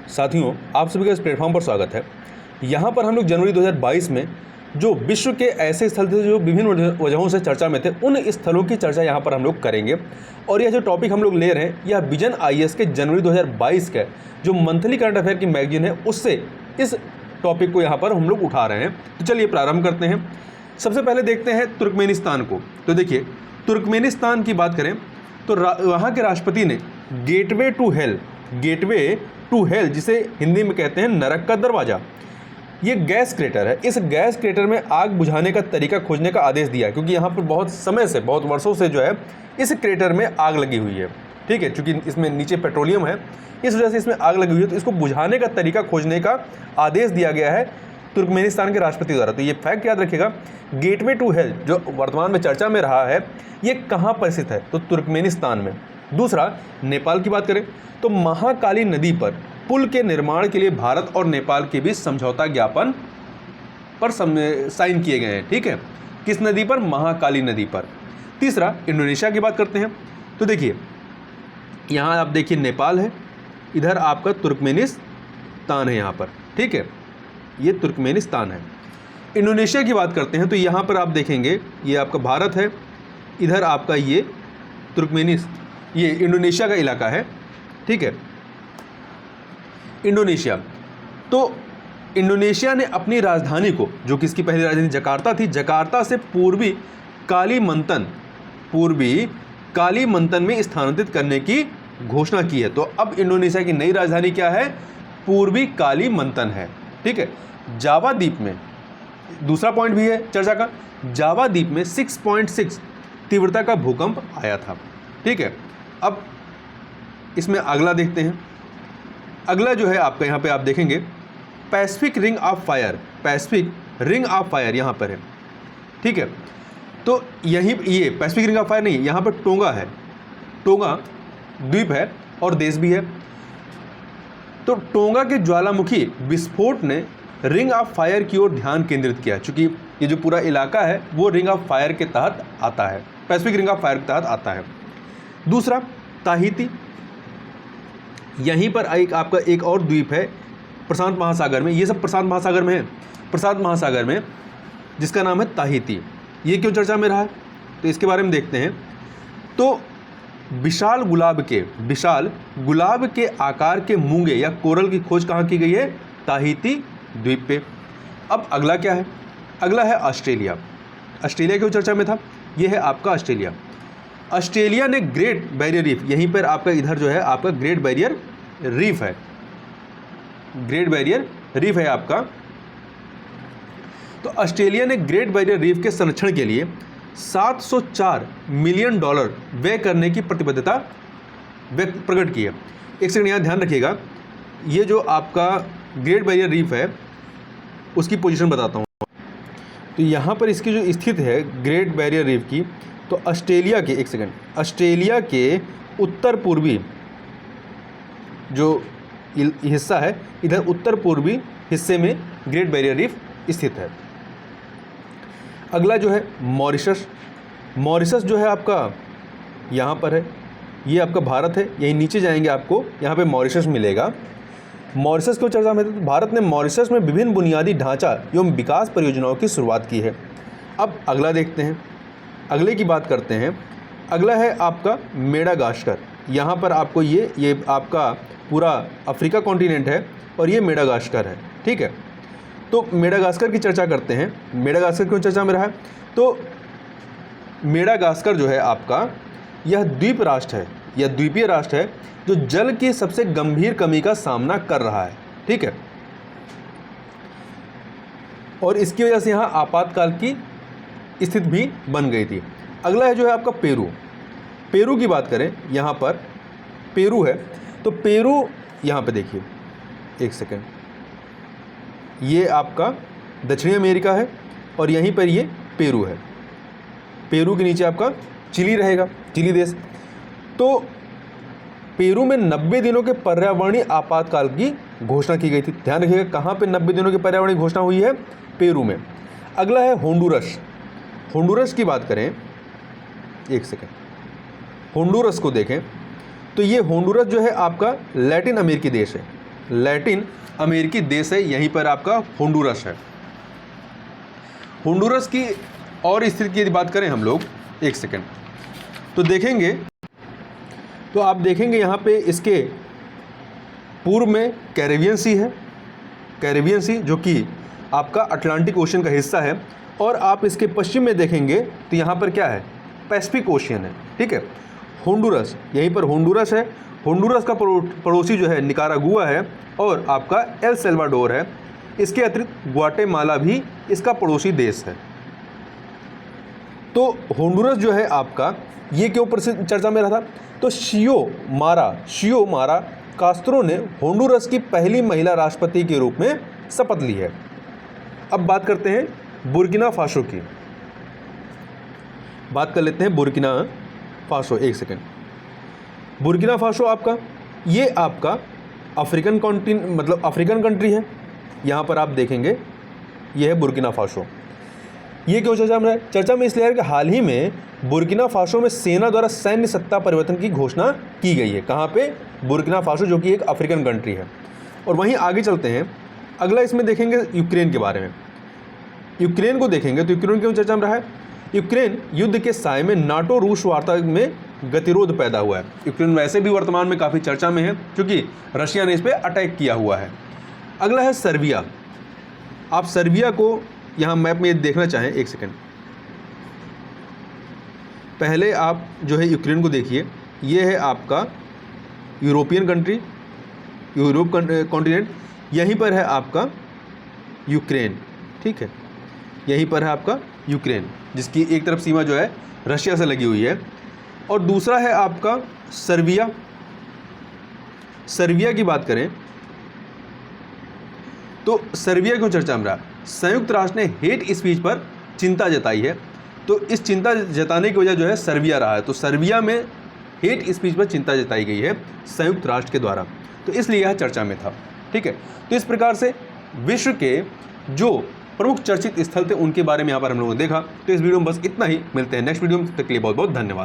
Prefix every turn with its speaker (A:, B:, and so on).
A: साथियों, आप सभी का इस प्लेटफॉर्म पर स्वागत है। यहाँ पर हम लोग जनवरी 2022 में जो विश्व के ऐसे स्थल थे जो विभिन्न वजहों से चर्चा में थे, उन स्थलों की चर्चा यहाँ पर हम लोग करेंगे। और यह जो टॉपिक हम लोग ले रहे हैं, यह विजन आईएएस के जनवरी 2022 का जो मंथली करंट अफेयर की मैगजीन है, उससे इस टॉपिक को यहाँ पर हम लोग उठा रहे हैं। तो चलिए प्रारंभ करते हैं। सबसे पहले देखते हैं तुर्कमेनिस्तान को। तो देखिए, तुर्कमेनिस्तान की बात करें तो वहाँ के राष्ट्रपति ने गेटवे टू हेल जिसे हिंदी में कहते हैं नरक का दरवाज़ा, ये गैस क्रेटर है। इस गैस क्रेटर में आग बुझाने का तरीका खोजने का आदेश दिया, क्योंकि यहाँ पर बहुत समय से, बहुत वर्षों से जो है इस क्रेटर में आग लगी हुई है। ठीक है, क्योंकि इसमें नीचे पेट्रोलियम है, इस वजह से इसमें आग लगी हुई है। तो इसको बुझाने का तरीका खोजने का आदेश दिया गया है तुर्कमेनिस्तान के राष्ट्रपति द्वारा। तो ये फैक्ट याद रखिएगा। गेटवे टू हेल जो वर्तमान में चर्चा में रहा है, ये कहाँ पर स्थित है? तो तुर्कमेनिस्तान में। दूसरा, नेपाल की बात करें तो महाकाली नदी पर पुल के निर्माण के लिए भारत और नेपाल के बीच समझौता ज्ञापन पर साइन किए गए हैं। ठीक है, किस नदी पर? महाकाली नदी पर। तीसरा, इंडोनेशिया की बात करते हैं। तो देखिए, यहाँ आप देखिए नेपाल है, इधर आपका तुर्कमेनिस्तान है यहाँ पर। ठीक है, ये तुर्कमेनिस्तान है। इंडोनेशिया की बात करते हैं तो यहाँ पर आप देखेंगे ये आपका भारत है, इधर आपका ये ये इंडोनेशिया का इलाका है। ठीक है, इंडोनेशिया। तो इंडोनेशिया ने अपनी राजधानी को, जो कि इसकी पहली राजधानी जकार्ता थी, जकार्ता से पूर्वी कालीमंतन में स्थानांतरित करने की घोषणा की है। तो अब इंडोनेशिया की नई राजधानी क्या है? पूर्वी कालीमंतन है। ठीक है, जावा द्वीप में दूसरा पॉइंट भी है चर्चा का। जावा द्वीप में 6.6 तीव्रता का भूकंप आया था। ठीक है, अब इसमें अगला देखते हैं। अगला जो है आपका यहाँ पे आप देखेंगे पैसिफिक रिंग ऑफ फायर यहाँ पर है। ठीक है, तो ये पैसिफिक रिंग ऑफ फायर नहीं, यहाँ पर टोंगा है, टोंगा द्वीप है और देश भी है। तो टोंगा के ज्वालामुखी विस्फोट ने रिंग ऑफ फायर की ओर ध्यान केंद्रित किया, क्योंकि ये जो पूरा इलाका है वो रिंग ऑफ फायर के तहत आता है, पैसिफिक रिंग ऑफ फायर के तहत आता है। दूसरा, ताहिती, यहीं पर आपका एक और द्वीप है प्रशांत महासागर में। ये सब प्रशांत महासागर में है, प्रशांत महासागर में, जिसका नाम है ताहिती। ये क्यों चर्चा में रहा है? तो इसके बारे में देखते हैं। तो विशाल गुलाब के आकार के मूंगे या कोरल की खोज कहाँ की गई है? ताहिती द्वीप पे। अब अगला क्या है? अगला है ऑस्ट्रेलिया। ऑस्ट्रेलिया क्यों चर्चा में था? ये है आपका ऑस्ट्रेलिया। ऑस्ट्रेलिया ने ग्रेट बैरियर रीफ, यहीं पर आपका इधर जो है आपका ग्रेट बैरियर रीफ है, ग्रेट बैरियर रीफ है आपका। तो ऑस्ट्रेलिया ने ग्रेट बैरियर रीफ के संरक्षण के लिए $704 मिलियन व्यय करने की प्रतिबद्धता प्रकट की है। एक सेकंड यहाँ ध्यान रखिएगा, ये जो आपका ग्रेट बैरियर रीफ है उसकी पोजीशन बताता हूँ। तो यहाँ पर इसकी जो स्थिति है ग्रेट बैरियर रीफ की, तो ऑस्ट्रेलिया के, एक सेकंड, ऑस्ट्रेलिया के उत्तर पूर्वी जो हिस्सा है, इधर उत्तर पूर्वी हिस्से में ग्रेट बैरियर रीफ स्थित है। अगला जो है मॉरिशस जो है आपका यहाँ पर है, ये आपका भारत है। यहीं नीचे जाएंगे आपको यहाँ पे मॉरिशस मिलेगा। मॉरिशस क्यों चर्चा में है? तो भारत ने मॉरिशस में विभिन्न बुनियादी ढांचा एवं विकास परियोजनाओं की शुरुआत की है। अब अगला देखते हैं, अगले की बात करते हैं। अगला है आपका मेडागास्कर। यहाँ पर आपको ये आपका पूरा अफ्रीका कॉन्टिनेंट है और ये मेडागास्कर है। ठीक है, तो मेडागास्कर की चर्चा करते हैं। मेडागास्कर क्यों चर्चा में रहा है? तो मेडागास्कर जो है आपका, यह द्वीप राष्ट्र है, यह द्वीपीय राष्ट्र है जो जल की सबसे गंभीर कमी का सामना कर रहा है। ठीक है, और इसकी वजह से यहाँ आपातकाल की स्थिति भी बन गई थी। अगला है जो है आपका पेरू की बात करें, यहाँ पर पेरू है। तो पेरू यहाँ पे देखिए, एक सेकेंड, ये आपका दक्षिणी अमेरिका है और यहीं पर ये पेरू है। पेरू के नीचे आपका चिली रहेगा, चिली देश। तो पेरू में 90 दिनों के पर्यावरणीय आपातकाल की घोषणा की गई थी। ध्यान रखिएगा, कहाँ पे 90 दिनों की पर्यावरणीय घोषणा हुई है? पेरू में। अगला है होंडुरस की बात करें, एक सेकेंड, होंडुरस को देखें तो ये होंडुरस जो है आपका लैटिन अमेरिकी देश है। लैटिन अमेरिकी देश है, यहीं पर आपका होंडुरस है। होंडुरस की और स्थिति की यदि बात करें हम लोग, एक सेकेंड, तो देखेंगे, तो आप देखेंगे यहाँ पे इसके पूर्व में कैरेबियन सी है, कैरेबियन सी जो कि आपका अटलांटिक ओशन का हिस्सा है, और आप इसके पश्चिम में देखेंगे तो यहाँ पर क्या है, पैसिफिक ओशियन है। ठीक है, होंडुरस, यहीं पर होंडुरस है। होंडुरस का पड़ोसी जो है निकारागुआ है और आपका एल सल्वाडोर है। इसके अतिरिक्त ग्वाटेमाला भी इसका पड़ोसी देश है। तो होंडुरस जो है आपका, ये क्यों प्रसिद्ध चर्चा में रहा था, तो शियोमारा कास्त्रो ने होंडुरस की पहली महिला राष्ट्रपति के रूप में शपथ ली है। अब बात करते हैं बुर्किना फासो की, बात कर लेते हैं बुर्किना फासो। एक सेकेंड, बुर्किना फासो आपका, ये आपका अफ्रीकन कंट्री है। यहाँ पर आप देखेंगे ये है बुर्किना फासो। ये क्यों चर्चा में है? चर्चा में इसलिए है कि हाल ही में बुर्किना फासो में सेना द्वारा सैन्य सत्ता परिवर्तन की घोषणा की गई है। कहाँ पे? बुर्किना फासो, जो कि एक अफ्रीकन कंट्री है। और वहीं आगे चलते हैं, अगला इसमें देखेंगे यूक्रेन के बारे में। यूक्रेन को देखेंगे तो यूक्रेन क्यों चर्चा में रहा है? यूक्रेन युद्ध के साए में नाटो रूस वार्ता में गतिरोध पैदा हुआ है। यूक्रेन वैसे भी वर्तमान में काफ़ी चर्चा में है क्योंकि रशिया ने इस पर अटैक किया हुआ है। अगला है सर्बिया। आप सर्बिया को यहाँ मैप में देखना चाहें, एक सेकेंड, पहले आप जो है यूक्रेन को देखिए। ये है आपका यूरोपियन कंट्री, यूरोप कॉन्टिनेंट, यहीं पर है आपका यूक्रेन। ठीक है, यहीं पर है आपका यूक्रेन, जिसकी एक तरफ सीमा जो है रशिया से लगी हुई है, और दूसरा है आपका सर्बिया। सर्बिया की बात करें तो सर्बिया क्यों चर्चा में रहा? संयुक्त राष्ट्र ने हेट स्पीच पर चिंता जताई है, तो इस चिंता जताने की वजह जो है सर्बिया रहा है। तो सर्बिया में हेट स्पीच पर चिंता जताई गई है संयुक्त राष्ट्र के द्वारा, तो इसलिए यह चर्चा में था। ठीक है, तो इस प्रकार से विश्व के जो प्रमुख चर्चित स्थल थे उनके बारे में यहाँ पर हम लोगों ने देखा। तो इस वीडियो में बस इतना ही, मिलते हैं नेक्स्ट वीडियो में, तब तक के लिए बहुत बहुत धन्यवाद।